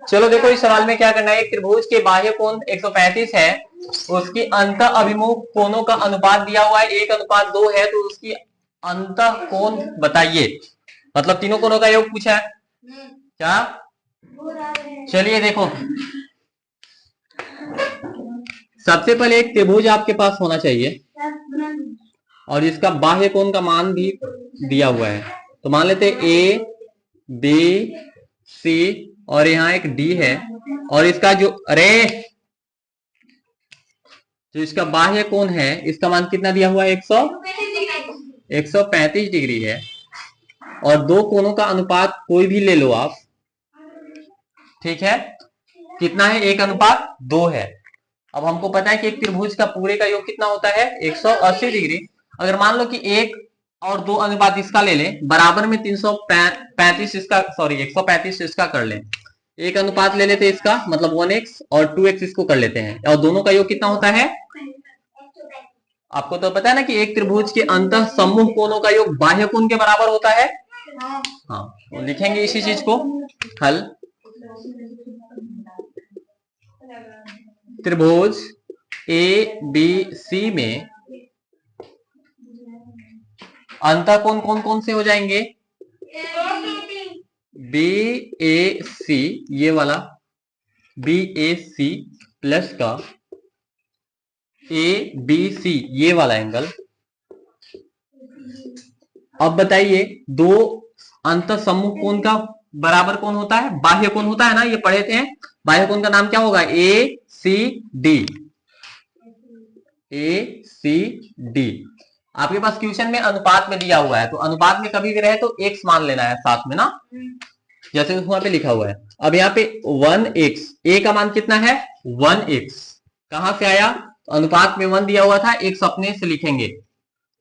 चलो देखो इस सवाल में क्या करना है। एक त्रिभुज के बाह्य कोण 135 है, उसकी अंत अभिमुख कोणों का अनुपात दिया हुआ है 1:2 है, तो उसकी अंत कोण बताइए। मतलब तीनों कोणों का योग पूछा है क्या। चलिए देखो, सबसे पहले एक त्रिभुज आपके पास होना चाहिए और इसका बाह्य कोण का मान भी दिया हुआ है। तो मान लेते ए बी सी और यहाँ एक डी है, और इसका जो जो इसका बाह्य कोण है इसका मान कितना दिया हुआ है 135 डिग्री है। और दो कोणों का अनुपात कोई भी ले लो आप, ठीक है, कितना है 1:2 है। अब हमको पता है कि एक त्रिभुज का पूरे का योग कितना होता है 180 डिग्री। अगर मान लो कि 1 और 2 अनुपात इसका ले लें, बराबर में 335 इसका, सॉरी 135 इसका कर लें, एक अनुपात ले लेते इसका मतलब 1x और 2x इसको कर लेते हैं, और दोनों का योग कितना होता है। आपको तो पता है ना कि एक त्रिभुज के अंतः सम्मुख कोणों का योग बाह्य कोण के बराबर होता है। हाँ, तो लिखेंगे इसी चीज को। हल, त्रिभुज ए बी सी में अंतः कोण कौन कौन से हो जाएंगे, बी ए सी, ये वाला बी ए सी प्लस का ए बी सी, ये वाला एंगल। अब बताइए दो अंतः सम्मुख कोण का बराबर कौन होता है, बाह्य कोण होता है ना, ये पढ़े थे। बाह्य कोण का नाम क्या होगा, ए सी डी, ए सी डी। आपके पास क्वेश्चन में अनुपात में दिया हुआ है, तो अनुपात में कभी भी रहे तो x मान लेना है साथ में ना, जैसे वहां पे लिखा हुआ है। अब यहाँ पे 1x, a का मान कितना है 1x, कहां से आया, तो अनुपात में 1 दिया हुआ था, x अपने से लिखेंगे,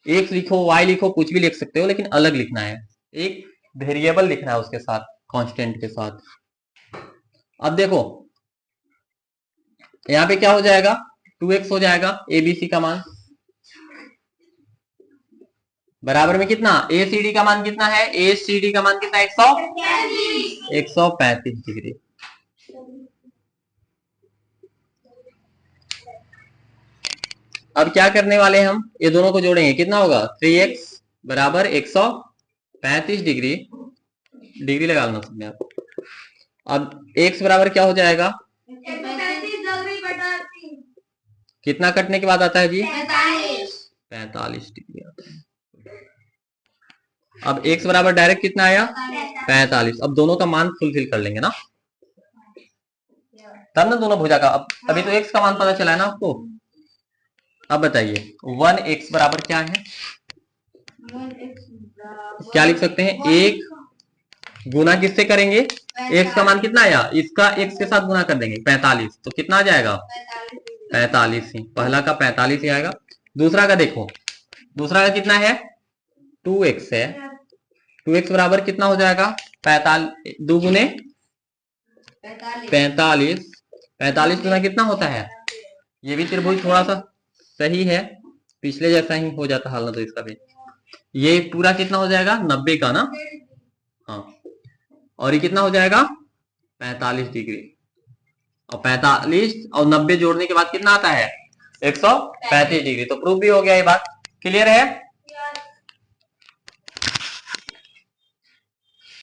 x लिखो y लिखो कुछ भी लिख सकते हो, लेकिन अलग लिखना है, एक वेरिएबल लिखना है उसके साथ, कांस्टेंट के साथ। अब देखो यहाँ पे क्या हो जाएगा, 2x हो जाएगा, abc का मान बराबर में कितना, ACD का मान कितना है, ACD का मान कितना है 135 डिग्री। अब क्या करने वाले हैं हम, ये दोनों को जोड़ेंगे, कितना होगा 3x बराबर 135 डिग्री, डिग्री लगा लेना सबने आप। अब x बराबर क्या हो जाएगा, कितना कटने के बाद आता है जी 45 डिग्री आता है। अब x बराबर डायरेक्ट कितना आया 45। अब दोनों का मान फुलफिल कर लेंगे ना, तब ना दोनों भुजा का। अब अभी तो x का मान पता चला है ना आपको। अब बताइए 1x बराबर क्या है, क्या लिख सकते हैं, एक गुना किससे करेंगे, x का मान कितना आया, इसका x के साथ गुना कर देंगे 45, तो कितना आ जाएगा 45 ही, पहला का 45 ही आएगा। दूसरा का देखो, दूसरा का कितना है 2x है, 2x बराबर कितना हो जाएगा 45, 2 गुने 45, 45 गुना कितना होता है, ये भी त्रिभुज थोड़ा सा सही है, पिछले जैसा ही हो जाता हाल ना, तो इसका भी ये पूरा कितना हो जाएगा 90 का ना, हाँ, और ये कितना हो जाएगा 45 डिग्री, और 45 और 90 जोड़ने के बाद कितना आता है 135 डिग्री। तो प्रूफ भी हो गया, ये बात क्लियर है।